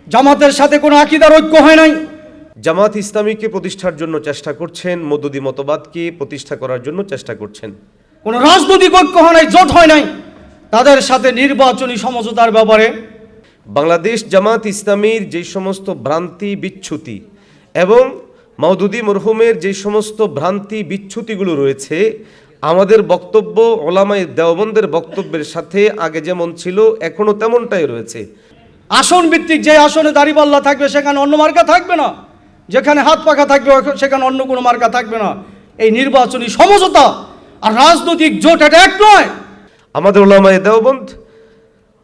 জামাতের সাথে কোনো আকীদার ঐক্য হয় নাই। জামাত ইসলামীকে প্রতিষ্ঠার জন্য চেষ্টা করছেন, মওদুদি মতবাদকে প্রতিষ্ঠা করার জন্য চেষ্টা করছেন। কোনো রাজনৈতিক ঐক্য হয় নাই, জোট হয় নাই। তাদের সাথে নির্বাচনী সমঝোতার ব্যাপারে বাংলাদেশ জামাত ইসলামীর যে সমস্ত ভ্রান্তি বিচ্যুতি এবং মওদুদি মরহুমের যে সমস্ত ভ্রান্তি বিচ্যুতিগুলো রয়েছে, আমাদের বক্তব্য ওলামায়ে দেওবন্দের বক্তব্যের সাথে আগে যেমন ছিল এখনো তেমনটাই রয়েছে। আসন ভিত্তিক, যে আসনে দাঁড়িপাল্লা থাকবে সেখানে অন্য মার্কা থাকবে না, যেখানে হাত পাখা থাকবে সেখানে অন্য কোনো মার্কা থাকবে না। এই নির্বাচনী সমঝোতা আর রাজনৈতিক জোট এটা এক নয়। আমাদের ওলামায়ে দেওবন্দ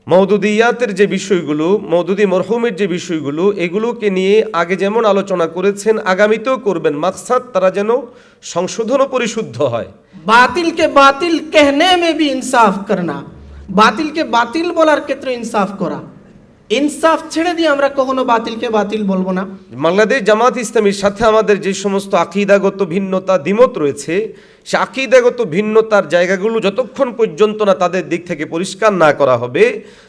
মওদুদিয়াতের যে বিষয়গুলো, মওদুদি মরহুমের যে বিষয়গুলো, এগুলোকে নিয়ে আগে যেমন আলোচনা করেছেন আগামীতেও করবেন। মাকসাদ তারা যেন সংশোধন ও পরিশুদ্ধ হয়। बातिल के बातिल कहने में भी इंसाफ करना, बातिल के बातिल বলার ক্ষেত্রে ইনসাফ করা। ইনসাফ ছেড়ে দিয়ে আমরা কখনো বাতিলকে বাতিল বলবো না। বাংলাদেশ জামাত ইসলামীর সাথে আমাদের যে সমস্ত আকীদাগত ভিন্নতা দ্বিমত রয়েছে, সে আকীদাগত ভিন্নতার জায়গাগুলো যতক্ষণ পর্যন্ত না তাদের দিক থেকে পরিষ্কার না করা হবে,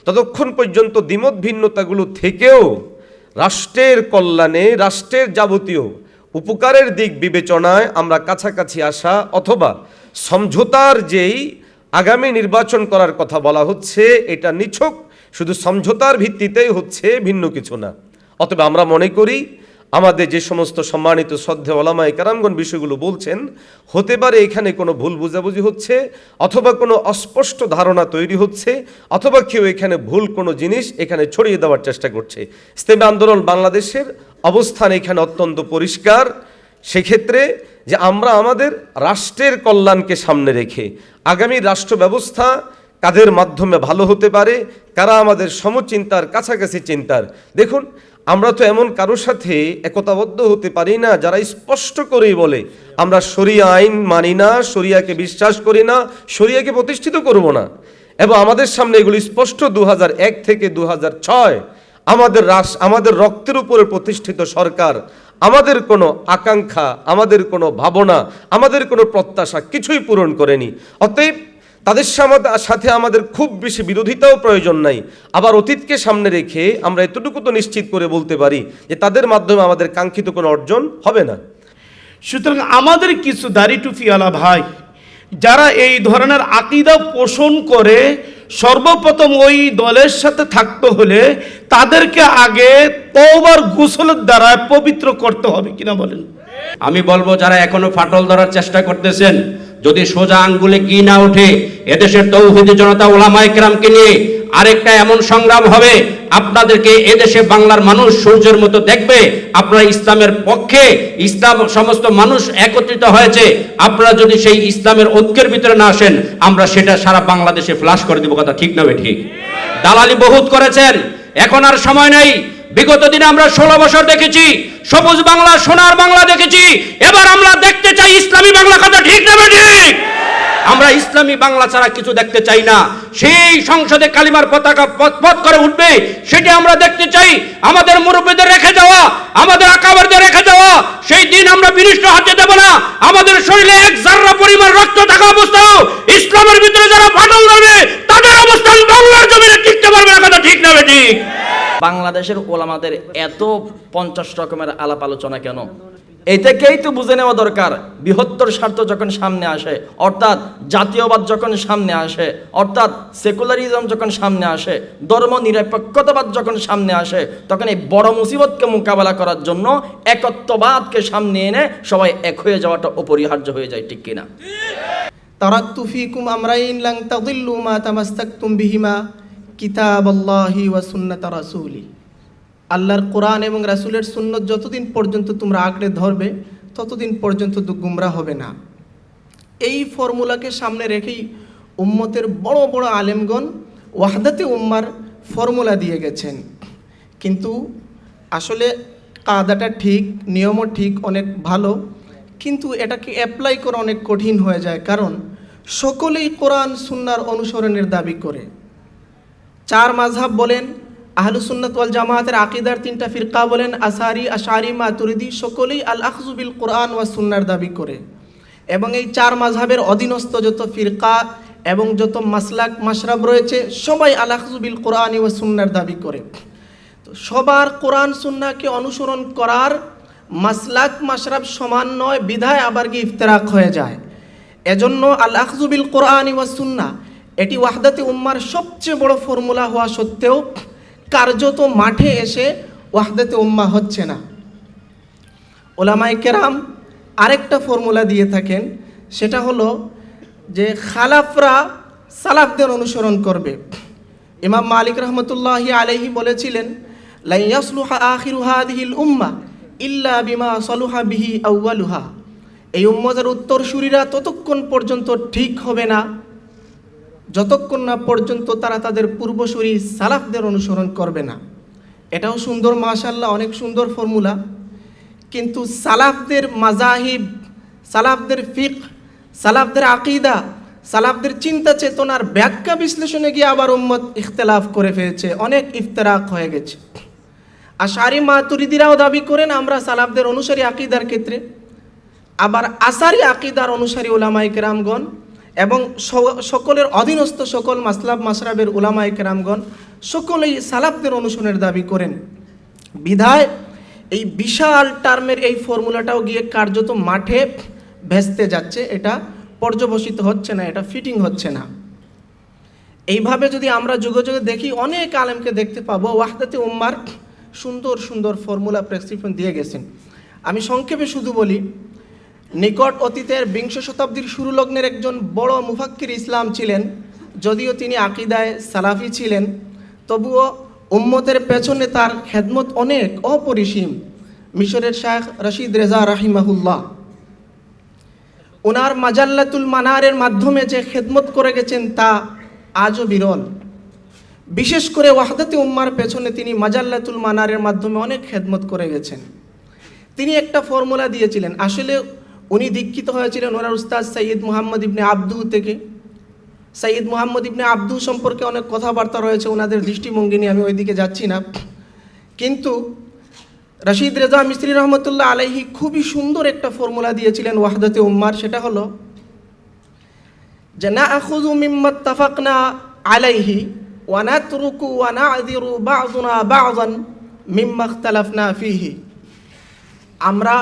ততক্ষণ পর্যন্ত দ্বিমত ভিন্নতাগুলো থেকেও রাষ্ট্রের কল্যাণে, রাষ্ট্রের যাবতীয় উপকারের দিক বিবেচনায় আমরা কাছাকাছি আসা অথবা সমঝোতার যেই আগামী নির্বাচন করার কথা বলা হচ্ছে, এটা নিছক শুধু সমঝোতার ভিত্তিতেই হচ্ছে, ভিন্ন কিছু না। অতএব আমরা মনে করি আমাদের যে সমস্ত সম্মানিত শ্রদ্ধেয় ওলামায়ে কেরামগণ বিষয়গুলো বলছেন, হতে পারে এখানে কোনো ভুল বুঝাবুঝি হচ্ছে, অথবা কোনো অস্পষ্ট ধারণা তৈরি হচ্ছে, অথবা কেউ এখানে ভুল কোনো জিনিস এখানে ছড়িয়ে দেওয়ার চেষ্টা করছে। ইসলামী আন্দোলন বাংলাদেশের অবস্থান এখানে অত্যন্ত পরিষ্কার। সেক্ষেত্রে যে আমরা আমাদের রাষ্ট্রের কল্যাণকে সামনে রেখে আগামী রাষ্ট্র ব্যবস্থা কাদের মাধ্যমে ভালো হতে পারে, কারা আমাদের সমচিন্তার কাছাকাছি চিন্তার। দেখুন, আমরা তো এমন কারোর সাথে একতাবদ্ধ হতে পারি না যারা স্পষ্ট করেই বলে আমরা শরিয়া আইন মানি না, শরিয়াকে বিশ্বাস করি না, শরিয়াকে প্রতিষ্ঠিত করব না। এবং আমাদের সামনে এগুলি স্পষ্ট। 2001 থেকে 2006 আমাদের রক্তের উপরে প্রতিষ্ঠিত সরকার আমাদের কোনো আকাঙ্ক্ষা, আমাদের কোনো ভাবনা, আমাদের কোনো প্রত্যাশা কিছুই পূরণ করেনি। অতএব তাদের সাথে আমাদের খুব বেশি বিরোধিতাও প্রয়োজন নাই। আবার অতীতকে সামনে রেখে আমরা এতটুকু তো নিশ্চিত করে বলতে পারি যে তাদের মাধ্যমে আমাদের কাঙ্ক্ষিত কোনো অর্জন হবে না। সুতরাং আমাদের কিছু দাড়ি টুপিওয়ালা ভাই যারা এই ধরনের আকীদা পোষণ করে, সর্বপ্রথম ওই দলের সাথে থাকতে হলে তাদেরকে আগে তওবার গোসলের দ্বারা পবিত্র করতে হবে, কিনা বলেন? আমি বলবো যারা এখনো ফাটল ধরার চেষ্টা করতেছেন, যদি সোজা আঙ্গুলে কি না ওঠে, এদেশের তৌহিদি জনতা ওলামায়ে কেরামকে নিয়ে আরেকটা এমন সংগ্রাম হবে, আপনাদেরকে এদেশে বাংলার মানুষ সূর্যের মতো দেখবে। আপনারা ইসলামের পক্ষে, ইসলাম সমস্ত মানুষ একত্রিত হয়েছে, আপনারা যদি সেই ইসলামের ঐক্যের ভিতরে না আসেন, আমরা সেটা সারা বাংলাদেশে ফ্লাশ করে দেব। কথা ঠিক না ঠিক? দালালি বহুত করেছেন, এখন আর সময় নাই। বিগত দিনে আমরা 16 বছর দেখেছি সবুজ বাংলা, সোনার বাংলা দেখেছি। এবার আমরা দেখতে চাই ইসলামী বাংলা। কথা ঠিক না ঠিক? আমরা ইসলামী বাংলা ছাড়া কিছু দেখতে চাই না। সেই সংসদে কালিমার পতাকা পথ করে উঠবে, সেটা আমরা দেখতে চাই। আমাদের মুরব্বীদের রেখে যাওয়া, আমাদের আকাবেরদের রেখে যাওয়া সেই দিন আমরা বিনিষ্ট হতে দেব না। আমাদের শরীরে এক জাররা পরিমাণ রক্ত থাকা অবস্থাও ইসলামের ভিতরে যারা ফাটল ধরবে, তাদের অবস্থান বাংলার জমিনে টিকতে পারবে না। কথা ঠিক না ঠিক? বাংলাদেশের ওলামাদের এত 50 রকমের আলাপ আলোচনা কেন? এই থেকেই তো বুঝে নেওয়া দরকার, বৃহত্তর স্বার্থ যখন সামনে আসে, অর্থাৎ জাতীয়বাদ যখন সামনে আসে, অর্থাৎ সেকুলারিজম যখন সামনে আসে, ধর্ম নিরপেক্ষতাবাদ যখন সামনে আসে, তখন এই বড় মুসিবতকে মোকাবেলা করার জন্য একত্ববাদকে সামনে এনে সবাই এক হয়ে যাওয়াটা অপরিহার্য হয়ে যায়, ঠিক কিনা? তারাকতু ফীকুম আমরাইন লান তাদিল্লু মা তামাসসাকতুম বিহিমা কিতাবাল্লাহি ওয়া সুন্নাত রাসূলি। আল্লাহর কোরআন এবং রাসূলের সুন্নত যতদিন পর্যন্ত তোমরা আঁকড়ে ধরবে, ততদিন পর্যন্ত তো গুমরাহ হবে না। এই ফর্মুলাকে সামনে রেখেই উম্মতের বড় বড় আলেমগণ ওয়াহদাতে উম্মার ফর্মুলা দিয়ে গেছেন। কিন্তু আসলে কায়দাটা ঠিক, নিয়মও ঠিক, অনেক ভালো, কিন্তু এটাকে অ্যাপ্লাই করা অনেক কঠিন হয়ে যায়। কারণ সকলেই কোরআন সুন্নাহর অনুসরণের দাবি করে। 4 মাযহাব বলেন, আহলুস সুন্নাত ওয়াল জামায়াতের আকীদার 3টা ফিরকা বলেন, আশারি, আশারি, মাতুরিদি, সকলেই আল আখযু বিল কোরআন ওয়া সুন্নাহর দাবি করে। এবং এই 4 মাযহাবের অধীনস্থ যত ফিরকা এবং যত মাসলাক মাশরাব রয়েছে, সবাই আল আখযু বিল কোরআন ওয়া সুন্নাহর দাবি করে। তো সবার কোরআন সুন্নাহকে অনুসরণ করার মাসলাক মাশরাব সমান নয়, বিধায় আবার কি ইফতিরাক হয়ে যায়। এজন্য আল আখযু বিল কোরআনি ওয়াস সুন্নাহ এটি ওয়াহদাতে উম্মার সবচেয়ে বড় ফর্মুলা হওয়া সত্ত্বেও কার্যত মাঠে এসে ওয়াহদাতে উম্মাহ হচ্ছে না। ওলামায়ে কেরাম আরেকটা ফর্মুলা দিয়ে থাকেন, সেটা হলো যে খালাফরা সালাফদের অনুসরণ করবে। ইমাম মালিক রহমতুল্লাহি আলাইহি বলেছিলেন, লা ইয়াসলুহা আখিরু হাদিহিল উম্মাহ ইল্লা বিমা সালুহা বিহি আউয়ালুহা। এই উম্মতের উত্তরসূরিরা ততক্ষণ পর্যন্ত ঠিক হবে না যতক্ষণ না পর্যন্ত তারা তাদের পূর্বসূরি সালাফদের অনুসরণ করবে না। এটাও সুন্দর, মাশাআল্লাহ, অনেক সুন্দর ফর্মুলা। কিন্তু সালাফদের মাজাহিব, সালাফদের ফিকহ, সালাফদের আকীদা, সালাফদের চিন্তা চেতনার ব্যাখ্যা বিশ্লেষণে গিয়ে আবার উম্মত ইখতিলাফ করে ফেলেছে, অনেক ইফতিরাক হয়ে গেছে। আশআরী মাতুরিদিরাও দাবি করেন আমরা সালাফদের অনুসারী আকীদার ক্ষেত্রে, আবার আসারি আকীদার অনুসারী উলামায়ে কেরামগণ এবং সকলের অধীনস্থ সকল মাসলাব মাশরাবের উলামায়ে কেরামগণ সকলেই সালাফদের অনুসরণের দাবি করেন। বিধায় এই বিশাল টার্মের এই ফর্মুলাটাও গিয়ে কার্যত মাঠে ভেস্তে যাচ্ছে, এটা পর্যবসিত হচ্ছে না, এটা ফিটিং হচ্ছে না। এইভাবে যদি আমরা যুগে যুগে দেখি, অনেক আলেমকে দেখতে পাবো ওয়াহদাতে উম্মার সুন্দর সুন্দর ফর্মুলা প্রেসক্রিপশন দিয়ে গেছেন। আমি সংক্ষেপে শুধু বলি, নিকট অতীতের 20 শতাব্দীর শুরু লগ্নের একজন বড় মুফাক্কির ইসলাম ছিলেন, যদিও তিনি আকীদায় সালাফি ছিলেন, তবুও উম্মতের পেছনে তার খেদমত অনেক অপরিসীম। মিশরের শায়খ রশিদ রেজা রাহিমাহুল্লাহ ওনার মাজাল্লাতুল মানারের মাধ্যমে যে খেদমত করে গেছেন তা আজও বিরল। বিশেষ করে ওয়াহদাতে উম্মার পেছনে তিনি মাজাল্লাতুল মানারের মাধ্যমে অনেক খেদমত করে গেছেন। তিনি একটা ফর্মুলা দিয়েছিলেন, আসলে উনি দীক্ষিত হয়েছিলেন ওনার উস্তাদ সৈয়দ মুহাম্মদ ইবনে আবদুহ থেকে। সৈয়দ মুহাম্মদ ইবনে আবদুহ সম্পর্কে অনেক কথাবার্তা রয়েছে, ওনাদের দৃষ্টিভঙ্গি নিয়ে আমি ওইদিকে যাচ্ছি না। কিন্তু রশিদ রেজা মিস্ত্রি রহমতুল্লাহ আলাইহি খুবই সুন্দর একটা ফর্মুলা দিয়েছিলেন ওয়াহদাতে উম্মার, সেটা হলো যে নাআখুযু মিম্মা ইত্তাফাকনা আলাইহি ওয়া নাতরুকু ওয়া না'যিরু বা'যুনা বা'যান মিম্মা ইখতালাফনা ফীহি। আমরা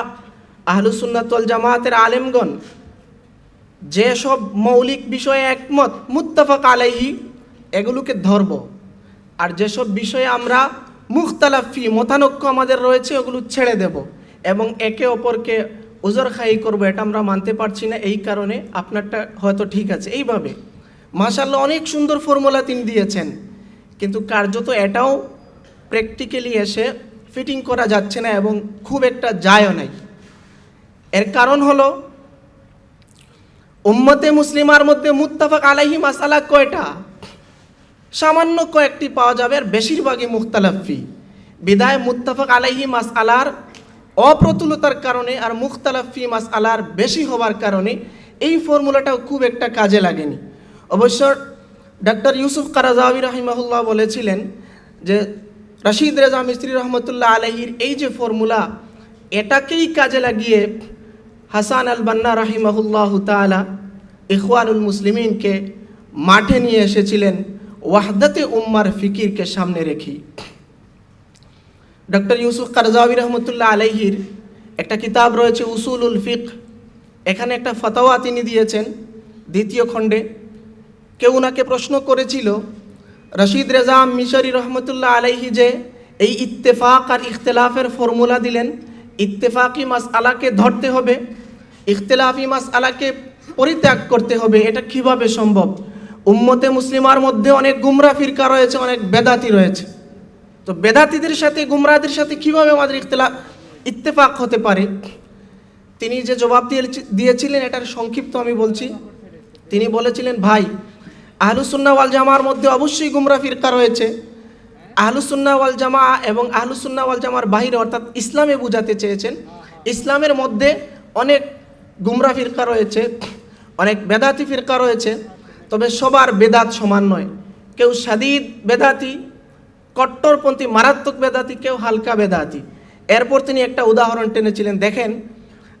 আহলুস সুন্নাত ওয়াল জামাতের আলেমগণ যেসব মৌলিক বিষয়ে একমত মুত্তাফাক আলাইহি এগুলোকে ধরব, আর যেসব বিষয়ে আমরা মুখতালাফ ফি মতানৈক্য আমাদের রয়েছে ওগুলো ছেড়ে দেব এবং একে অপরকে উজর খাই করবো, এটা আমরা মানতে পারছি না, এই কারণে আপনারটা হয়তো ঠিক আছে। এইভাবে মাশাআল্লাহ অনেক সুন্দর ফর্মুলা তিনি দিয়েছেন, কিন্তু কার্যত এটাও প্র্যাকটিক্যালি এসে ফিটিং করা যাচ্ছে না এবং খুব একটা যায়ও নাই। এর কারণ হলো উম্মতে মুসলিমার মধ্যে মুত্তাফাক আলাইহি মাসালা কয়টা? সামান্য কয়েকটি পাওয়া যাবে, আর বেশিরভাগই মুখতালাফ ফি। বিদায় মুত্তাফাক আলাইহি মাসআলার অপ্রতুলতার কারণে আর মুখতালাফ ফি মাসআলার বেশি হওয়ার কারণে এই ফর্মুলাটাও খুব একটা কাজে লাগেনি। অবশ্য ডক্টর ইউসুফ কারাজাওয়ি রাহিমাহুল্লাহ বলেছিলেন যে রশিদ রেজা মিস্ত্রি রহমতুল্লাহ আলাইহির এই যে ফর্মুলা, এটাকেই কাজে লাগিয়ে হাসান আল বান্না রাহিমাহুল্লাহ তাআলা ইখওয়ানুল মুসলিমিনকে মাঠে নিয়ে এসেছিলেন ওয়াহদাতে উম্মার ফিকিরকে সামনে রেখে। ডক্টর ইউসুফ কারজাওয়ি রহমতুল্লাহ আলাইহির একটা কিতাব রয়েছে উসুলুল ফিকহ, এখানে একটা ফতোয়া তিনি দিয়েছেন 2য় খণ্ডে। কেউ ওনাকে প্রশ্ন করেছিল, রশিদ রেজা মিশরি রহমতুল্লাহ আলাইহি যে এই ইত্তেফাক আর ইখতিলাফের ফর্মুলা দিলেন, ইত্তেফাকি মাসআলাকে ধরতে হবে, ইখতিলাফি মাসআলাকে পরিত্যাগ করতে হবে, এটা কিভাবে সম্ভব? উম্মতে মুসলিমার মধ্যে অনেক গুমরা ফিরকা রয়েছে, অনেক বেদাতি রয়েছে, তো বেদাতিদের সাথে গুমরাদের সাথে কিভাবে আমাদের ইত্তেফাক হতে পারে? তিনি যে জবাব দিয়েছিলেন এটার সংক্ষিপ্ত আমি বলছি। তিনি বলেছিলেন, ভাই আহলুস সুন্নাহ ওয়াল জামার মধ্যে অবশ্যই গুমরা ফিরকা রয়েছে। আহলুস সুন্নাহ ওয়াল জামা এবং আহলুস সুন্নাহ ওয়াল জামার বাইরে অর্থাৎ ইসলামে বোঝাতে চেয়েছেন, ইসলামের মধ্যে অনেক গুমরা ফিরকা রয়েছে, অনেক বেদাতি ফিরকা রয়েছে, তবে সবার বেদাত সমান নয়। কেউ শাদীদ বেদাতি, কট্টরপন্থী মারাত্মক বেদাতি, কেউ হালকা বেদাতি। এরপর তিনি একটা উদাহরণ টেনেছিলেন, দেখেন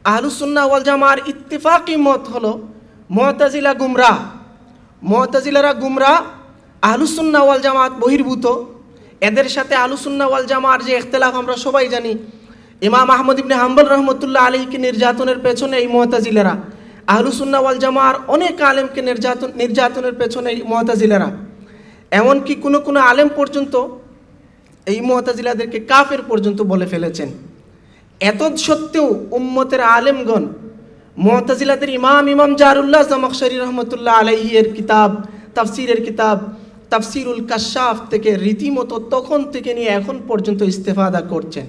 আহলুস সুন্নাহ ওয়াল জামার ইত্তেফাকি মত হলো মুতাজিলা গুমরা, মুতাজিলারা গুমরা, আহলুস সুন্নাহ ওয়াল জামাত বহির্ভূত। এদের সাথে আহলুসুন্নাহ ওয়াল জামার যে ইখতিলাফ আমরা সবাই জানি। ইমাম আহমদ ইবনে হাম্বল রহমতুল্লাহ আলাইহিকে নির্যাতনের পেছনে এই মুতাজিলারা, আহলুসুন্নাহ ওয়াল জামার অনেক আলেমকে নির্যাতনের পেছনে এই মুতাজিলারা, এমনকি কোনো আলেম পর্যন্ত এই মুতাজিলাদেরকে কাফের পর্যন্ত বলে ফেলেছেন। এত সত্ত্বেও উম্মতের আলেমগণ মুতাজিলাদের ইমাম জারুল্লাহ জামাখশরী রহমতুল্লাহ আলাইহি এর কিতাব, তাফসিরের কিতাব তাফসিরুল কাশাফ থেকে রীতিমতো তখন থেকে নিয়ে এখন পর্যন্ত ইস্তেফাদা করছেন।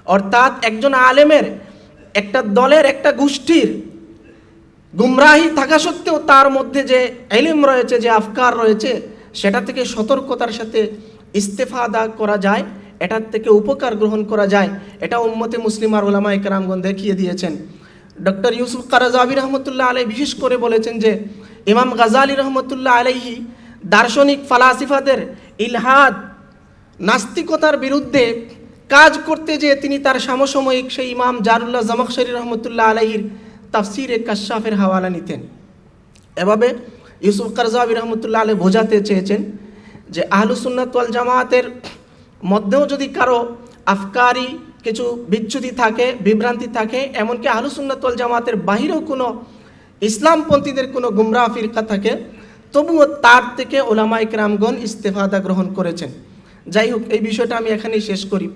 অর্থাৎ একজন আলেমের, একটা দলের, একটা গোষ্ঠীর গুমরাহি থাকা সত্ত্বেও তার মধ্যে যে ইলম রয়েছে, যে আফকার রয়েছে, সেটা থেকে সতর্কতার সাথে ইস্তেফাদা করা যায়, এটার থেকে উপকার গ্রহণ করা যায়। এটা উম্মতে মুসলিমার উলামায়ে কেরামগণ দেখিয়ে দিয়েছেন। ডক্টর ইউসুফ কারাজাবি রহমতুল্লাহ আলাইহি বিশেষ করে বলেছেন যে ইমাম গাজালি রহমতুল্লাহ আলাইহি দার্শনিক ফালাসিফাদের ইলহাদ, নাস্তিকতার বিরুদ্ধে কাজ করতে যেয়ে তিনি তার সমসাময়িক সেই ইমাম জারুল্লাহ জামাখশরী রহমতুল্লাহ আলাইহির তাফসিরে কাশাফের হাওয়ালা নিতেন। এভাবে ইউসুফ কারজাবি রহমতুল্লাহ আলাইহি বোঝাতে চেয়েছেন যে আহলুসুন্নাত ওয়াল জামাতের মধ্যেও যদি কারো আফকারি কিছু বিচ্যুতি থাকে, বিভ্রান্তি থাকে, এমনকি আহলুসুন্নাত ওয়াল জামাতের বাহিরেও কোনো ইসলামপন্থীদের কোনো গুমরাহ ফিরকা থাকে, তবুও তার থেকে ওলামায়ে কেরামগণ ইস্তেফাদা গ্রহণ করেছেন। যাই হোক, এই বিষয়টা আমি এখানেই শেষ করি।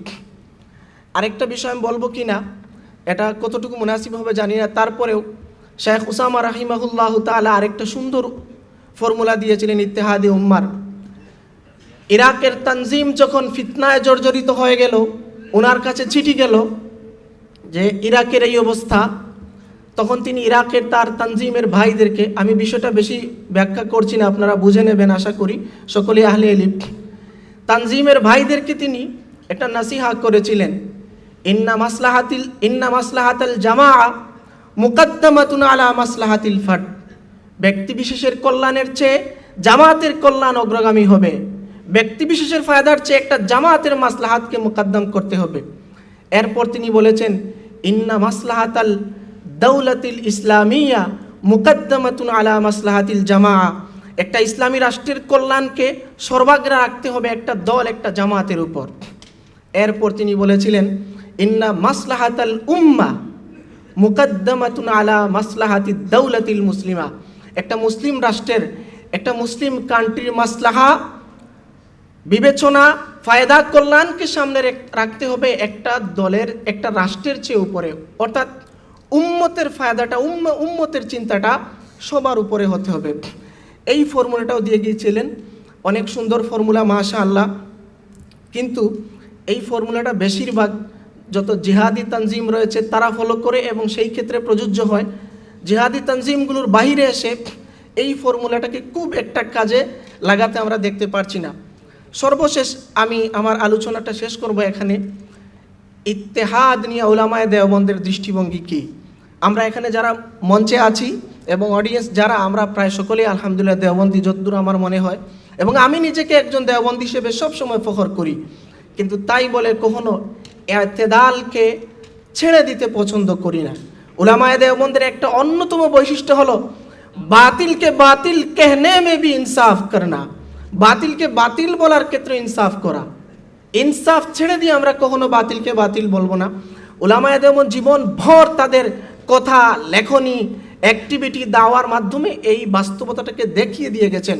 আরেকটা বিষয় আমি বলবো কি না এটা কতটুকু মুনাসিব হবে জানি না, তারপরেও শেখ উসামা রাহিমাহুল্লাহ তাআলা আরেকটা সুন্দর ফর্মুলা দিয়েছিলেন ইত্তেহাদে উম্মার। ইরাকের তানজিম যখন ফিতনায় জর্জরিত হয়ে গেল, ওনার কাছে চিঠি গেল যে ইরাকের এই অবস্থা, তখন তিনি ইরাকের তার তানজিমের ভাইদেরকে, আমি বিষয়টা বেশি ব্যাখ্যা করছি না, আপনারা বুঝে নেবেন আশা করি, সকলে আহলে ইলম, তানজিমের ভাইদেরকে তিনি একটা নাসিহা করেছিলেন, ইন্না মাসলাহাতাল জামাআ মুকদ্দামাতুন আলা মাসলাহাতিল ফার্দ। ব্যক্তি বিশেষের কল্যাণের চেয়ে জামাতের কল্যাণ অগ্রগামী হবে, ব্যক্তি বিশেষের ফায়দার চেয়ে একটা জামাতের মাসলাহাতকে মুকদ্দম করতে হবে। এরপর তিনি বলেছেন ইন্না মাসলাহাতাল দাওলাতিল ইসলামিয়া মুকদ্দামাতুন আলা মাসলাহাতিল জামাআ। একটা ইসলামী রাষ্ট্রের কল্যাণকে সর্বাগ্রে রাখতে হবে একটা দল, একটা জামাতের উপর। এরপর তিনি বলেছিলেন ইন্না মাসলাহাতাল উম্মাহ মুকদ্দামাতুন আলা মাসলাহাতিদ দাওলাতিল মুসলিমা। একটা মুসলিম রাষ্ট্রের, একটা মুসলিম কান্ট্রির মাসলাহা বিবেচনা, ফায়দা, কল্যাণকে সামনে রাখতে হবে একটা দলের, একটা রাষ্ট্রের চেয়ে উপরে। অর্থাৎ উম্মতের ফায়দাটা, উম্মতের চিন্তাটা সবার উপরে হতে হবে। এই ফর্মুলাটাও দিয়ে গিয়েছিলেন, অনেক সুন্দর ফর্মুলা মাশাআল্লাহ। কিন্তু এই ফর্মুলাটা বেশিরভাগ যত জিহাদি তানজিম রয়েছে তারা ফলো করে এবং সেই ক্ষেত্রে প্রযোজ্য হয়। জিহাদি তানজিমগুলোর বাইরে এসে এই ফর্মুলাটাকে খুব একটা কাজে লাগাতে আমরা দেখতে পারছি না। সর্বশেষ আমি আমার আলোচনাটা শেষ করব এখানে। ইত্তেহাদ নিয়ে উলামায়ে দেওবন্দের দৃষ্টিভঙ্গি কী? আমরা এখানে যারা মঞ্চে আছি এবং অডিয়েন্স যারা, আমরা প্রায় সকলেই আলহামদুলিল্লাহ দেওবন্দি, যতদূর আমার মনে হয়, এবং আমি নিজেকে একজন দেওবন্দি হিসেবে সবসময় ফখর করি। কিন্তু তাই বলে কখনো ইতিদালকে ছেড়ে দিতে পছন্দ করি না। উলামায়ে দেওবন্দের একটা অন্যতম বৈশিষ্ট্য হলো বাতিলকে বাতিল कहने में भी इंसाफ करना, বাতিলকে বাতিল বলার ক্ষেত্রে ইনসাফ করা। ইনসাফ ছেড়ে দিয়ে আমরা কখনো বাতিলকে বাতিল বলবো না। উলামায়ে দেওবন্দ জীবন ভর তাদের কথা, লেখনী, অ্যাক্টিভিটি, দাওয়ার মাধ্যমে এই বাস্তবতাটাকে দেখিয়ে দিয়ে গেছেন।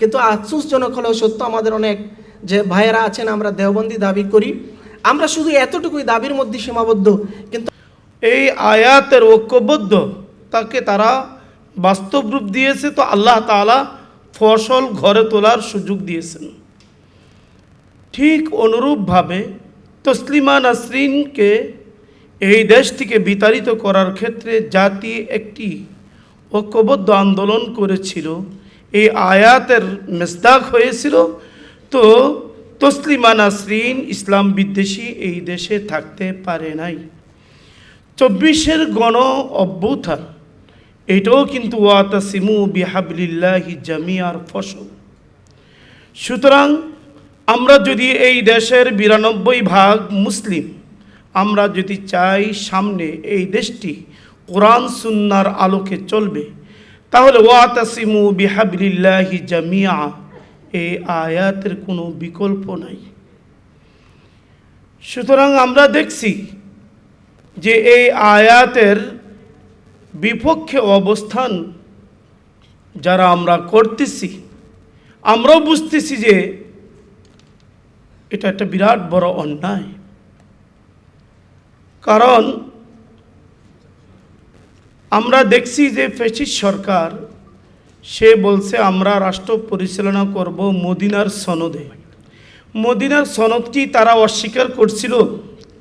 কিন্তু আফসোসজনক হলেও সত্য, আমাদের অনেক যে ভাইয়েরা আছেন আমরা দেওবন্দি দাবি করি, আমরা শুধু এতটুকুই দাবির মধ্যে সীমাবদ্ধ, কিন্তু এই আয়াতের ঐক্যবদ্ধ তাকে তারা বাস্তব রূপ দিয়েছে, তো আল্লাহ তাআলা ফসল ঘরে তোলার সুযোগ দিয়েছেন। ঠিক অনুরূপভাবে তসলিমা নাসরিনকে এই দেশ থেকে বিতাড়িত করার ক্ষেত্রে জাতি একটি ঐক্যবদ্ধ আন্দোলন করেছিল, এই আয়াতের মেসদাক হয়েছিল। তো তসলিমা নাসরিন ইসলাম বিদ্বেষী এই দেশে থাকতে পারে নাই। 24-এর গণ অভ্যুত্থান, এটাও কিন্তু ওয়াতাসিমু বিহাবলিল্লাহি জামিয়ার ফসল। সুতরাং আমরা যদি এই দেশের 92% মুসলিম, আমরা যদি চাই সামনে এই দেশটি কোরআন সুন্নাহর আলোকে চলবে, তাহলে ওয়াতাসিমু বিহাবলিল্লাহি জামিয়া এই আয়াতের কোনো বিকল্প নাই। সুতরাং আমরা দেখছি যে এই আয়াতের বিপক্ষে অবস্থান যারা আমরা করতেছি, আমরাও বুঝতেছি যে এটা একটা বিরাট বড় অন্যায়। কারণ আমরা দেখছি যে ফ্যাসিস্ট সরকার সে বলছে আমরা রাষ্ট্র পরিচালনা করব মদিনার সনদে। মদিনার সনদটি তারা অস্বীকার করছিল,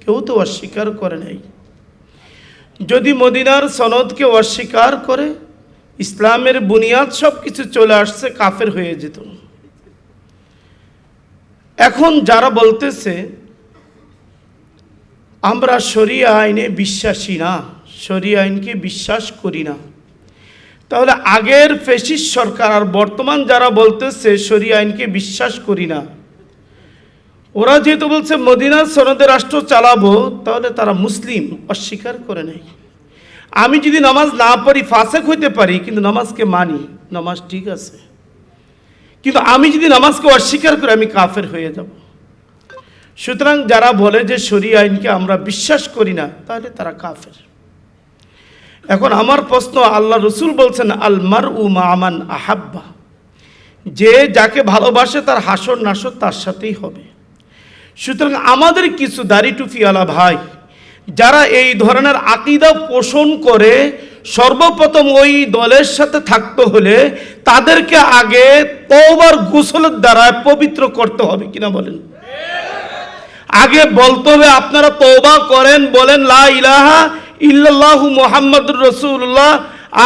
কেউ তো অস্বীকার করে নাই। যদি মদিনার সনদকে অস্বীকার করে ইসলামের বুনিয়াদ সব কিছু চলে আসছে, কাফের হয়ে যেত। এখন যারা বলতেছে আমরা শরিয়া আইনে বিশ্বাসী না, শরিয়া আইনকে বিশ্বাস করি না, তাহলে আগের ফ্যাসিস্ট সরকার আর বর্তমান যারা বলতেছে শরিয়া আইনকে বিশ্বাস করি না, ওরা যেহেতু বলছে মদিনার সনদে রাষ্ট্র চালাবো, তাহলে তারা মুসলিম অস্বীকার করে নেই। আমি যদি নামাজ না পড়ি, ফাসেক হইতে পারি, কিন্তু নামাজকে মানি, নামাজ ঠিক আছে। কিন্তু আমি যদি নামাজকে অস্বীকার করি, আমি কাফের হয়ে যাব। সুতরাং যারা বলে যে শরিয়া আইনকে আমরা বিশ্বাস করি না, তাহলে তারা কাফের। এখন আমার প্রশ্ন, আল্লাহ রসুল বলছেন আল মারউ মা মান আহাব্বা, যে যাকে ভালোবাসে তার হাসর নাসর তার সাথেই হবে। সুতরাং আমাদের কিছু দাড়ি টুপিওয়ালা ভাই যারা এই ধরনের আকীদা পোষণ করে, সর্বপ্রথম ওই দলের সাথে থাকতে হলে তাদেরকে আগে তওবার গোসলের দ্বারা পবিত্র করতে হবে, কিনা বলেন? আগে বলতে হবে আপনারা তওবা করেন, বলেন লা ইলাহা ইল্লাল্লাহু মুহাম্মাদুর রাসূলুল্লাহ,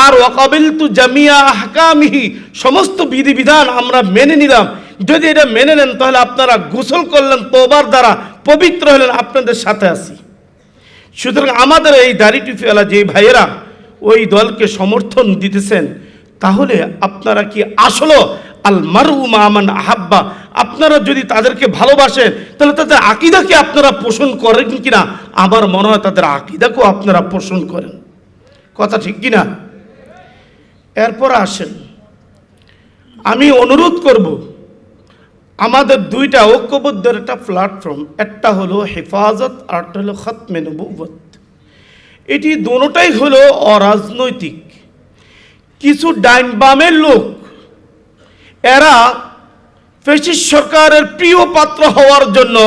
আর ওয়াকাবিলতু জামিয়া আহকামিহি, সমস্ত বিধিবিধান আমরা মেনে নিলাম। যদি এটা মেনে নেন তাহলে আপনারা গোসল করলেন, তওবার দ্বারা পবিত্র হলেন, আপনাদের সাথে আছি। সুতরাং আমাদের এই দাড়ি টুপিওয়ালা যে ভাইয়েরা ওই দলকে সমর্থন দিতেছেন, তাহলে আপনারা কি আসলে আল মারউ মা মান আহাব্বা, আপনারা যদি তাদেরকে ভালোবাসেন তাহলে তাদের আকীদাকে আপনারা পোষণ করেন কিনা? আমার মনে হয় তাদের আকীদাকেও আপনারা পোষণ করেন। কথা ঠিক কিনা? এরপর আসেন, আমি অনুরোধ করব, আমাদের দুইটা ঐক্যবদ্ধের একটা প্ল্যাটফর্ম, একটা হলো হেফাজত আর একটা হলো খতমে নবুয়ত। এটি দুটোটাই হলো অরাজনৈতিক। কিছু ডাইন বামের লোক, এরা ফ্যাসিস্ট সরকারের প্রিয় পাত্র হওয়ার জন্য,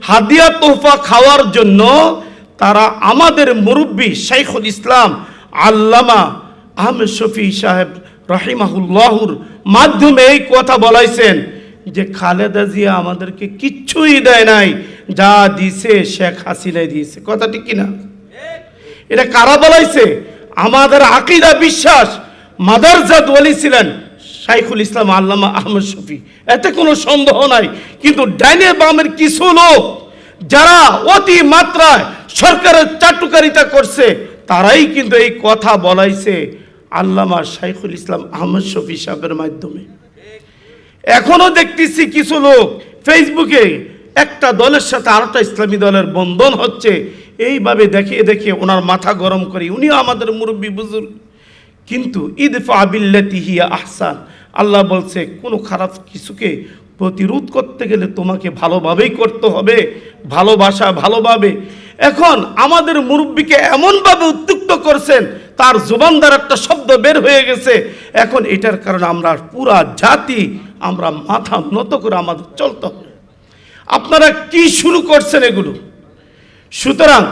হাদিয়া তোহফা খাওয়ার জন্য তারা আমাদের মুরব্বী শাইখুল ইসলাম আল্লামা আহমেদ শফি সাহেব রাহিমাহুল্লাহুর মাধ্যমে এই কথা বলাইছেন যে খালেদা জিয়া আমাদেরকে কিচ্ছুই দেয় নাই, যা দিছে শেখ হাসিনাই দিয়েছে। কথা ঠিক কিনা? এটা কারা বলাইছে? আমাদের আকীদা বিশ্বাস মাদারজাত ওয়ালি ছিলেন শাইখুল ইসলাম আল্লামা আহমদ শফি, এতে কোনো সন্দেহ নাই। কিন্তু ডাইনে বামের কিছু লোক যারা অতি মাত্রায় সরকারের চাটুকারিতা করছে, তারাই কিন্তু এই কথা বলাইছে আল্লামা শাইখুল ইসলাম আহমদ শফি সাহেবের মাধ্যমে। এখনো দেখতেছি কিছু লোক ফেসবুকে একটা দলের সাথে আরেকটা ইসলামী দলের বন্ধন হচ্ছে, এইভাবে দেখিয়ে দেখিয়ে ওনার মাথা গরম করি, উনিও আমাদের মুরব্বী বুজুর্গ। কিন্তু ইদফা বিল্লাতি হিয়া আহসান, আল্লাহ বলছে কোনো খারাপ কিছুকে প্রতিরোধ করতে গেলে তোমাকে ভালোভাবেই করতে হবে, ভালোবাসা ভালোভাবে। এখন আমাদের মুরব্বীকে এমনভাবে উদ্যুক্ত করছেন, তার জবান দ্বারা একটা শব্দ বের হয়ে গেছে। এখন এটার কারণে আমরা পুরা জাতি আমরা মাথা নত করে আমাদের চলতে হবে। আপনারা কি শুরু করছেন এগুলো? সুতরাং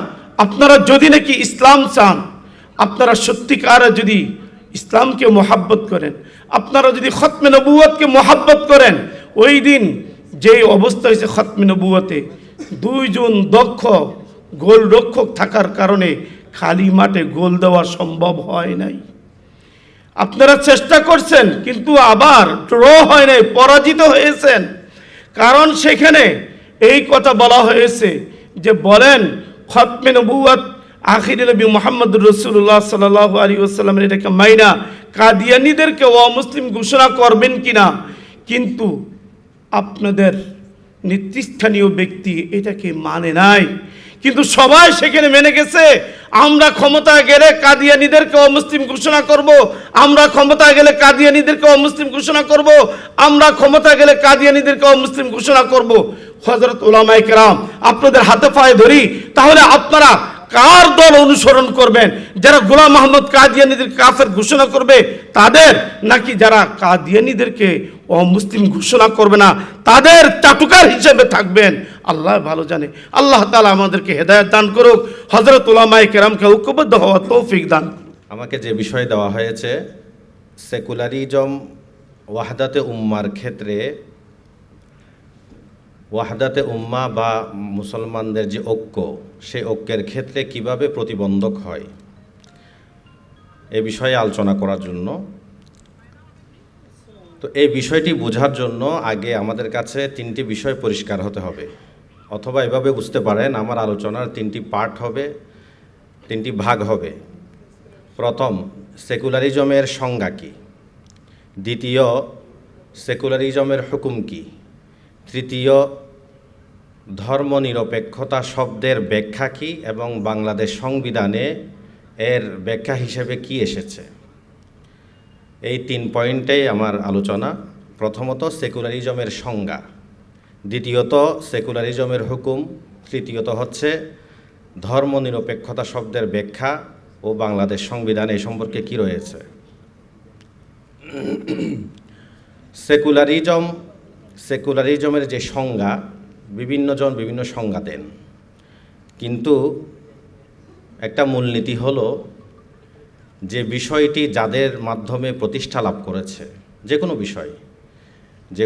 আপনারা যদি নাকি ইসলাম চান, আপনারা সত্যিকারে যদি ইসলামকে মোহাব্বত করেন, আপনারা যদি খতমে নবুয়তকে মোহাব্বত করেন, ওই দিন যেই অবস্থা হয়েছে খতমে নবুয়তে, দুইজন দক্ষ গোলরক্ষক থাকার কারণে খালি মাঠে গোল দেওয়া সম্ভব হয় নাই। আপনারা চেষ্টা করছেন কিন্তু আবার ড্র হয় নাই, পরাজিত হয়েছেন। কারণ সেখানে এই কথা বলা হয়েছে যে বলেন খতমে নবুয়ত আখিরে নবী মুহাম্মদুর রাসূলুল্লাহ সাল্লাল্লাহু আলাইহি ওয়াসাল্লামের এটাকে মাইনা কাদিয়ানীদেরকে অমুসলিম ঘোষণা করবেন কিনা, কিন্তু আপনাদের নেতৃস্থানীয় ব্যক্তি এটাকে মানে নাই। কিন্তু সবাই সেখানে মেনে গেছে, আমরা ক্ষমতায় গেলে কাদিয়ানীদেরকে অমুসলিম ঘোষণা করব, আমরা ক্ষমতায় গেলে কাদিয়ানীদেরকে অমুসলিম ঘোষণা করব, আমরা ক্ষমতায় গেলে কাদিয়ানীদেরকে অমুসলিম ঘোষণা করব। হযরত উলামায়ে কেরাম আপনাদের হাতে পায়ে ধরি, তাহলে আপনারা কার দল অনুসরণ করবেন? যারা গোলাম মোহাম্মদ কাদিয়ানীদের কাফের ঘোষণা করবে তাদের, নাকি যারা কাদিয়ানীদেরকে অমুসলিম ঘোষণা করবে না তাদের চাটুকার হিসেবে থাকবেন? আল্লাহ ভালো জানে। আল্লাহ তাআলা আমাদেরকে হেদায়েত দান করুক, হযরত উলামায়ে কেরামকে ঐক্যবদ্ধ হওয়ার তৌফিক দান। আমাকে যে বিষয় দেওয়া হয়েছে, সেকুলারিজম ওয়াহদাতে উম্মার ক্ষেত্রে, ওয়াহদাতে উম্মা বা মুসলমানদের যে ঐক্য, সেই ঐক্যের ক্ষেত্রে কিভাবে প্রতিবন্ধক হয় এ বিষয়ে আলোচনা করার জন্য। তো এই বিষয়টি বোঝার জন্য আগে আমাদের কাছে তিনটি বিষয় পরিষ্কার হতে হবে, অথবা এভাবে বুঝতে পারেন আমার আলোচনার তিনটি পার্ট হবে, তিনটি ভাগ হবে। প্রথম, সেকুলারিজমের সংজ্ঞা কী; দ্বিতীয়, সেকুলারিজমের হুকুম কী; তৃতীয়, ধর্মনিরপেক্ষতা শব্দের ব্যাখ্যা কী এবং বাংলাদেশ সংবিধানে এর ব্যাখ্যা হিসেবে কি এসেছে। এই 3 পয়েন্টেই আমার আলোচনা। প্রথমত সেকুলারিজমের সংজ্ঞা, দ্বিতীয়ত সেকুলারিজমের হুকুম, তৃতীয়ত হচ্ছে ধর্মনিরপেক্ষতা শব্দের ব্যাখ্যা ও বাংলাদেশ সংবিধানে এ সম্পর্কে কি রয়েছে। সেকুলারিজমের যে সংজ্ঞা, বিভিন্নজন বিভিন্ন সংজ্ঞা দেন, কিন্তু একটা মূলনীতি হলো যে বিষয়টি যাদের মাধ্যমে প্রতিষ্ঠা লাভ করেছে, যে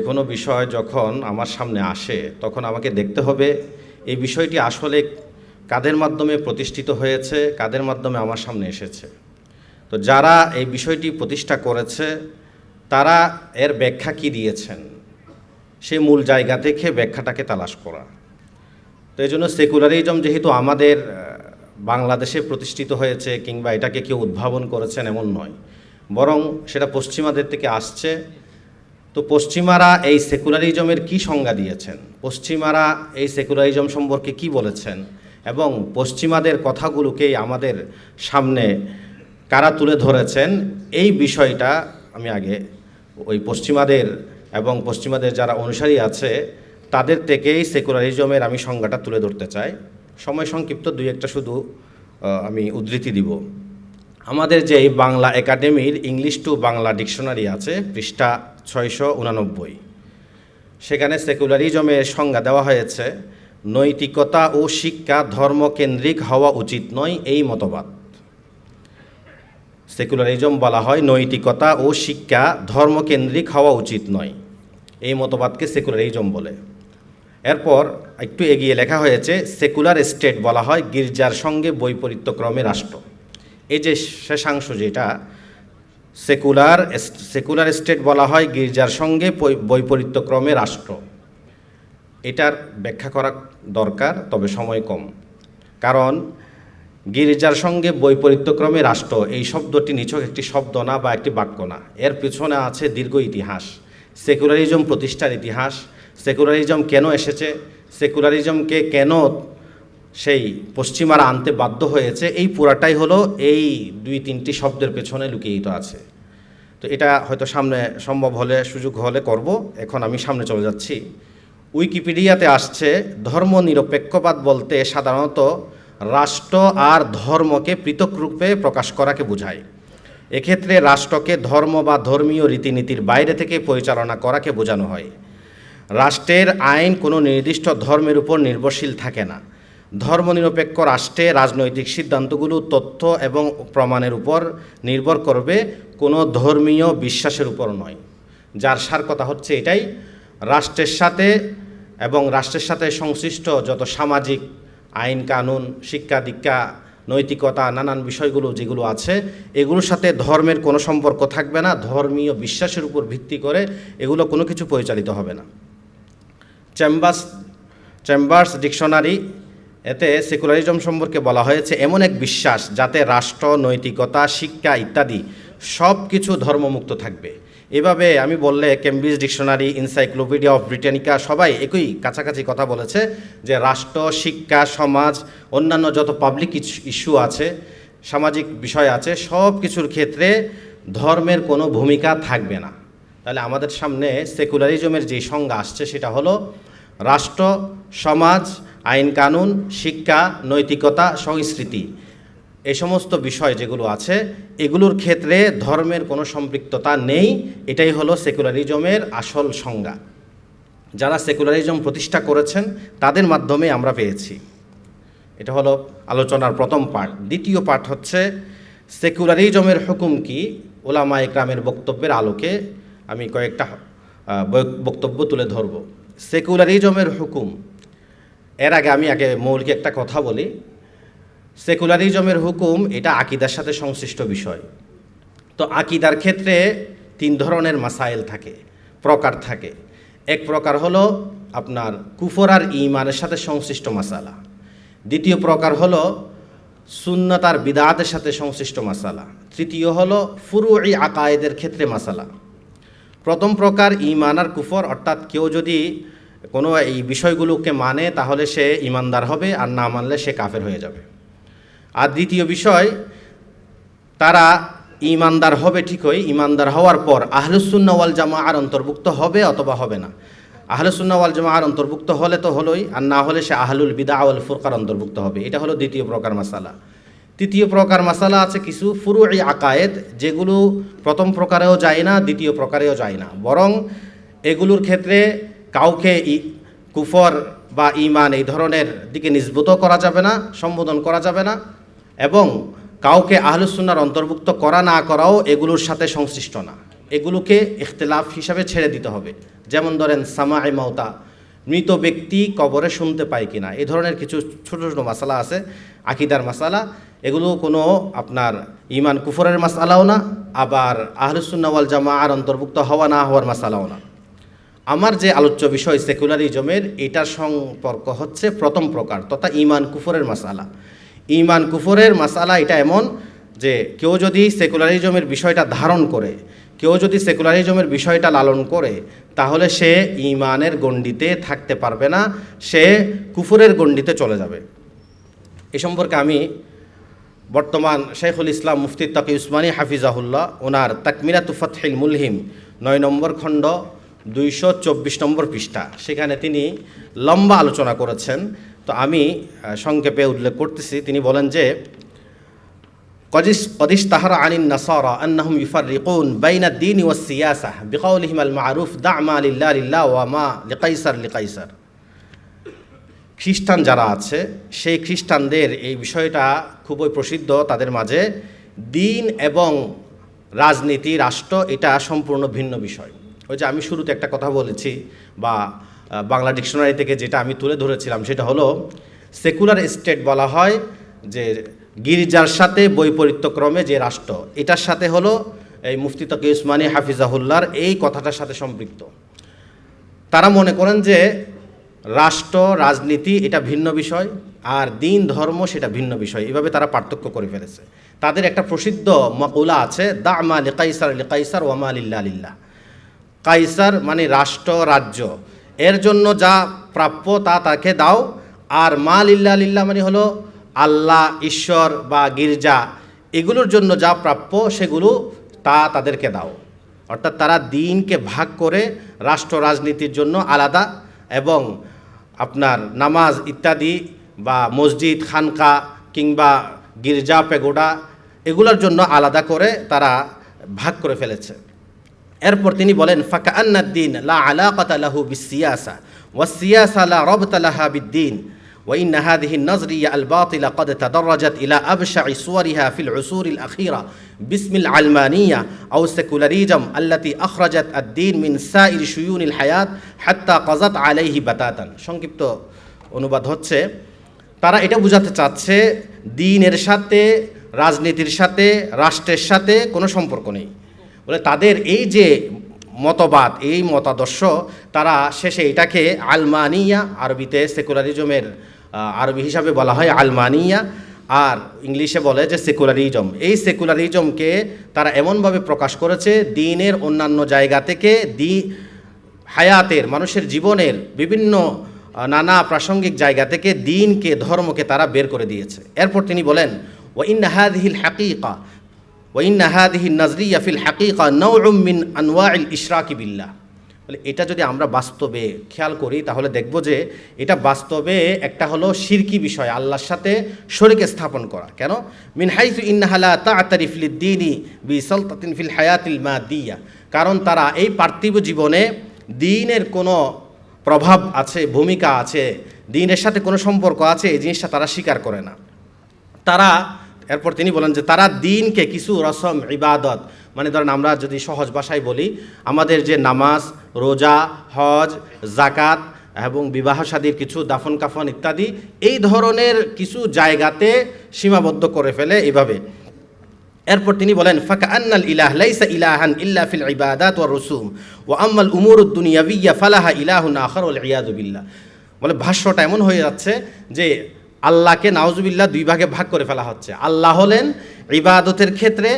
কোনো বিষয় যখন আমার সামনে আসে তখন আমাকে দেখতে হবে এই বিষয়টি আসলে কাদের মাধ্যমে প্রতিষ্ঠিত হয়েছে, কাদের মাধ্যমে আমার সামনে এসেছে। তো যারা এই বিষয়টি প্রতিষ্ঠা করেছে তারা এর ব্যাখ্যা কি দিয়েছেন, সেই মূল জায়গা থেকে ব্যাখ্যাটাকে তালাশ করা। তো এই জন্য সেকুলারিজম যেহেতু আমাদের বাংলাদেশে প্রতিষ্ঠিত হয়েছে কিংবা এটাকে কেউ উদ্ভাবন করেছেন এমন নয়, বরং সেটা পশ্চিমাদের থেকে আসছে। তো পশ্চিমারা এই সেকুলারিজমের কি সংজ্ঞা দিয়েছেন, পশ্চিমারা এই সেকুলারিজম সম্পর্কে কি বলেছেন, এবং পশ্চিমাদের কথাগুলোকেই আমাদের সামনে কারা তুলে ধরেছেন, এই বিষয়টা আমি আগে ওই পশ্চিমাদের এবং পশ্চিমাদের যারা অনুসারী আছে তাদের থেকেই সেকুলারিজমের আমি সংজ্ঞাটা তুলে ধরতে চাই। সময় সংক্ষিপ্ত, 2-1টা শুধু আমি উদ্ধৃতি দিব। আমাদের যে এই বাংলা একাডেমির ইংলিশ টু বাংলা ডিকশনারি আছে, পৃষ্ঠা 689, সেখানে সেকুলারিজমের সংজ্ঞা দেওয়া হয়েছে: নৈতিকতা ও শিক্ষা ধর্মকেন্দ্রিক হওয়া উচিত নয় এই মতবাদ। সেকুলারিজম বলা হয় নৈতিকতা ও শিক্ষা ধর্মকেন্দ্রিক হওয়া উচিত নয়, এই মতবাদকে সেকুলারিজম বলে। এরপর একটু এগিয়ে লেখা হয়েছে সেকুলার স্টেট বলা হয় গির্জার সঙ্গে বৈপরীত্যক্রমে রাষ্ট্র। এই যে শেষাংশ, যেটা সেকুলার স্টেট বলা হয় গির্জার সঙ্গে বৈপরীত্যক্রমে রাষ্ট্র, এটার ব্যাখ্যা করা দরকার, তবে সময় কম। কারণ গির্জার সঙ্গে বৈপরীত্যক্রমে রাষ্ট্র এই শব্দটি নিছক একটি শব্দ না বা একটি বাক্য না, এর পিছনে আছে দীর্ঘ ইতিহাস, সেকুলারিজম প্রতিষ্ঠার ইতিহাস, সেকুলারিজম কেন এসেছে, সেকুলারিজমকে কেন সেই পশ্চিমারা আনতে বাধ্য হয়েছে, এই পুরাটাই হলো এই 2-3টি শব্দের পেছনে লুকিয়ে আছে। তো এটা হয়তো সামনে সম্ভব হলে, সুযোগ হলে করব। এখন আমি সামনে চলে যাচ্ছি। উইকিপিডিয়াতে আসছে ধর্মনিরপেক্ষবাদ বলতে সাধারণত রাষ্ট্র আর ধর্মকে পৃথক রূপে প্রকাশ করাকে বোঝায়। এক্ষেত্রে রাষ্ট্রকে ধর্ম বা ধর্মীয় রীতিনীতির বাইরে থেকে পরিচালনা করাকে বোঝানো হয়। রাষ্ট্রের আইন কোনো নির্দিষ্ট ধর্মের উপর নির্ভরশীল থাকে না। ধর্মনিরপেক্ষ রাষ্ট্রে রাজনৈতিক সিদ্ধান্তগুলো তথ্য এবং প্রমাণের উপর নির্ভর করবে, কোনো ধর্মীয় বিশ্বাসের উপর নয়। যার সার কথা হচ্ছে এটাই, রাষ্ট্রের সাথে সংশ্লিষ্ট যত সামাজিক আইন কানুন, শিক্ষা দীক্ষা, নৈতিকতা, নানান বিষয়গুলো যেগুলো আছে, এগুলোর সাথে ধর্মের কোনো সম্পর্ক থাকবে না। ধর্মীয় বিশ্বাসের উপর ভিত্তি করে এগুলো কোনো কিছু পরিচালিত হবে না। চেম্বার্স ডিকশনারি, এতে সেকুলারিজম সম্পর্কে বলা হয়েছে এমন এক বিশ্বাস যাতে রাষ্ট্র, নৈতিকতা, শিক্ষা ইত্যাদি সব কিছু ধর্মমুক্ত থাকবে। এভাবে আমি বললে Cambridge dictionary, encyclopedia of Britannica সবাই একই কাছাকাছি কথা বলেছে যে রাষ্ট্র, শিক্ষা, সমাজ, অন্যান্য যত পাবলিক ইস্যু আছে, সামাজিক বিষয় আছে, সব কিছুর ক্ষেত্রে ধর্মের কোনো ভূমিকা থাকবে না। তাহলে আমাদের সামনে সেকুলারিজমের যে সংজ্ঞা আসছে সেটা হলো রাষ্ট্র, সমাজ, আইন কানুন, শিক্ষা, নৈতিকতা, সংস্কৃতি, এই সমস্ত বিষয় যেগুলো আছে এগুলোর ক্ষেত্রে ধর্মের কোনো সম্পৃক্ততা নেই। এটাই হলো সেকুলারিজমের আসল সংজ্ঞা। যারা সেকুলারিজম প্রতিষ্ঠা করেছেন তাদের মাধ্যমে আমরা পেয়েছি। এটা হলো আলোচনার প্রথম পার্ট। দ্বিতীয় পার্ট হচ্ছে সেকুলারিজমের হুকুম কি, ওলামা ইকরামের বক্তব্যের আলোকে আমি কয়েকটা বক্তব্য তুলে ধরব। সেকুলারিজমের হুকুম, এর আগে আমি মৌলিক একটা কথা বলি। সেকুলারিজমের হুকুম এটা আকীদার সাথে সংশ্লিষ্ট বিষয়। তো আকীদার ক্ষেত্রে 3 ধরনের মাসাইল থাকে, প্রকার থাকে। এক প্রকার হলো আপনার কুফর আর ঈমানের সাথে সংশ্লিষ্ট মাসালা। দ্বিতীয় প্রকার হলো সুন্নাত আর বিদআতের সাথে সংশ্লিষ্ট মাসালা। তৃতীয় হলো ফুরুঈ আকায়েদের ক্ষেত্রে মাসালা। প্রথম প্রকার ঈমান আর কুফর, অর্থাৎ কেউ যদি কোনো এই বিষয়গুলোকে মানে তাহলে সে ঈমানদার হবে, আর না মানলে সে কাফের হয়ে যাবে। আর দ্বিতীয় বিষয়, তারা ঈমানদার হবে ঠিকই, ঈমানদার হওয়ার পর আহলুস সুন্নাহ ওয়াল জামাআর অন্তর্ভুক্ত হবে অথবা হবে না। আহলুস সুন্নাহ ওয়াল জামাআর অন্তর্ভুক্ত হলে তো হলোই, আর না হলে সে আহলুল বিদআ ওয়াল ফুরকার অন্তর্ভুক্ত হবে। এটা হলো দ্বিতীয় প্রকার মাসালা। তৃতীয় প্রকার মাসালা আছে কিছু ফুরুঈ আকায়েদ, যেগুলো প্রথম প্রকারেও যায় না, দ্বিতীয় প্রকারেও যায় না, বরং এগুলোর ক্ষেত্রে কাউকে কুফর বা ঈমান এই ধরনের দিকে নিসবত করা যাবে না, সম্বোধন করা যাবে না, এবং কাউকে আহলুস সুন্নাহর অন্তর্ভুক্ত করা না করাও এগুলোর সাথে সংশ্লিষ্ট না। এগুলোকে ইখতিলাফ হিসাবে ছেড়ে দিতে হবে। যেমন ধরেন সামায়ে মাউতা, মৃত ব্যক্তি কবরে শুনতে পায় কিনা, এই ধরনের কিছু ছোট ছোট মাসালা আছে আকীদার মাসালা। এগুলো কোনো আপনার ঈমান কুফরের মাসালাও না, আবার আহলুস সুন্নাহ ওয়াল জামাআর অন্তর্ভুক্ত হওয়া না হওয়ার মাসালাও না। আমার যে আলোচ্য বিষয় সেকুলারিজমের, এটার সম্পর্ক হচ্ছে প্রথম প্রকার তথা ঈমান কুফরের মাসালা। ঈমান কুফরের মাসালা এটা এমন যে কেউ যদি সেকুলারিজমের বিষয়টা ধারণ করে, কেউ যদি সেকুলারিজমের বিষয়টা লালন করে, তাহলে সে ঈমানের গণ্ডিতে থাকতে পারবে না, সে কুফরের গণ্ডিতে চলে যাবে। এ সম্পর্কে আমি বর্তমান শাইখুল ইসলাম মুফতি তাকি উসমানী হাফিজাহুল্লাহ ওনার তাকমিলাতু ফাতহিল মুলহিম 9 নম্বর খণ্ড 224 নম্বর পৃষ্ঠা, সেখানে তিনি লম্বা আলোচনা করেছেন। তো আমি সংক্ষেপে উল্লেখ করতেছি। তিনি বলেন যে কদিস তাহারা আনিন নাসারা আন্নাহুম ইউফাররিকুন বাইনা দ্বীন ওয়াস সিয়াসা বিকাউলিহিম আল মারুফ দা মা লিল্লাহ লিল্লাহ ওয়া মা লিকাইসার লিকাইসার। খ্রিস্টান যারা আছে সেই খ্রিস্টানদের এই বিষয়টা খুবই প্রসিদ্ধ তাদের মাঝে। দ্বীন এবং রাজনীতি, রাষ্ট্র এটা সম্পূর্ণ ভিন্ন বিষয়। ওই যে আমি শুরুতে একটা কথা বলেছি, বা বাংলা ডিকশনারি থেকে যেটা আমি তুলে ধরেছিলাম, সেটা হলো সেকুলার স্টেট বলা হয় যে গির্জার সাথে বৈপরীত্যক্রমে যে রাষ্ট্র, এটার সাথে হলো এই মুফতি তাকি উসমানী হাফিজাহুল্লাহর এই কথাটার সাথে সম্পৃক্ত। তারা মনে করেন যে রাষ্ট্র রাজনীতি এটা ভিন্ন বিষয়, আর দ্বীন ধর্ম সেটা ভিন্ন বিষয়। এভাবে তারা পার্থক্য করে ফেলেছে। তাদের একটা প্রসিদ্ধ মাকুলা আছে, দা মা লিকাইসার লিকাইসার ওয়া মা লিল্লাহ লিল্লাহ। কাইসার মানে রাষ্ট্র, রাজ্য, এর জন্য যা প্রাপ্য তা তাকে দাও, আর মা লিল্লাহ লিল্লাহ মানে হলো আল্লাহ, ঈশ্বর বা গির্জা, এগুলোর জন্য যা প্রাপ্য সেগুলো তাদেরকে দাও। অর্থাৎ তারা দ্বীনকে ভাগ করে রাষ্ট্র রাজনীতির জন্য আলাদা, এবং আপনার নামাজ ইত্যাদি বা মসজিদ, খানকা কিংবা গির্জা, পেগোডা এগুলোর জন্য আলাদা করে তারা ভাগ করে ফেলেছে। এরপর তিনি বলেন ফাকাআন্না দ্বীন লা আলাকাতা লাহু বিসসিয়াসা ওয়াসসিয়াসা লা রাবতা লাহা বিদ্দীন ওয়া ইন্না হাযিহি আন-নাযরিয়া আল-বাতিলা ক্বাদ তাদাররাজাত ইলা আবশা'i সুওয়ারিহা ফিল উসুরিল আখিরা বিসমিল আলমানিয়া আও সেকুলারিজম আল্লাতী আখরাজাত আদ-দ্বীন মিন সাইরি শুয়ুনিল হায়াত হাত্তা কাযাত আলাইহি বাতাতান। সংক্ষিপ্ত অনুবাদ হচ্ছে, তারা এটা বোঝাতে চাচ্ছে দ্বীনের সাথে, রাজনীতির সাথে, রাষ্ট্রের সাথে কোনো সম্পর্ক নেই। বলে তাদের এই যে মতবাদ, এই মতাদর্শ, তারা শেষে এটাকে আলমানিয়া, আরবিতে সেকুলারিজমের আরবি হিসাবে বলা হয় আলমানিয়া, আর ইংলিশে বলে যে সেকুলারিজম। এই সেকুলারিজমকে তারা এমনভাবে প্রকাশ করেছে দ্বীনের অন্যান্য জায়গা থেকে, হায়াতের, মানুষের জীবনের বিভিন্ন নানা প্রাসঙ্গিক জায়গা থেকে দ্বীনকে, ধর্মকে তারা বের করে দিয়েছে। এরপর তিনি বলেন ওয়া ইন্না হাযিহিল হাকীকা ওয়া ইন্না হাযিহিন নাযরিয়া ফিল হাকীকা নাওউম মিন আনওয়াইল ইশরাকি বিল্লাহ। বলে এটা যদি আমরা বাস্তবে খেয়াল করি তাহলে দেখব যে এটা বাস্তবে একটা হলো শিরকি বিষয়, আল্লাহর সাথে শরীক স্থাপন করা। কেন? মিন হাইসু ইন্নাহা লা তা'তারিফ লিদ-দীনি বিসালতাতিন ফিল হায়াতিল মাদিয়া, কারণ তারা এই পার্থিব জীবনে দ্বীনের কোনো প্রভাব আছে, ভূমিকা আছে, দ্বীনের সাথে কোনো সম্পর্ক আছে, এই জিনিসটা তারা স্বীকার করে না। তারা এরপর তিনি বলেন যে তারা দ্বীনকে কিছু রসম ইবাদত, মানে ধরেন আমরা যদি সহজ ভাষায় বলি, আমাদের যে নামাজ, রোজা, হজ, জাকাত এবং বিবাহ শাদীর কিছু দাফন কাফন ইত্যাদি, এই ধরনের কিছু জায়গাতে সীমাবদ্ধ করে ফেলে এইভাবে। এরপর তিনি বলেন ফাকান্নাল ইলাহ লাইসা ইলাহান ইল্লা ফিল ইবাদাত ওয়ার রুসুম ওয়া আম্মাল উমুরুদ দুনিয়াবিয়্যা ফালাহা ইলাহুন আখার ওয়াল ইয়াযু বিল্লাহ। বলে ভাষ্যটা এমন হয়ে যাচ্ছে যে আল্লাহকে নাউজুবিল্লাহ দুই ভাগে ভাগ করে ফেলা হচ্ছে। আল্লাহ হলেন ইবাদতের ক্ষেত্রে,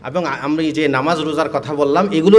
এবং আমরা যে নামাজ রোজার কথা বললাম এগুলো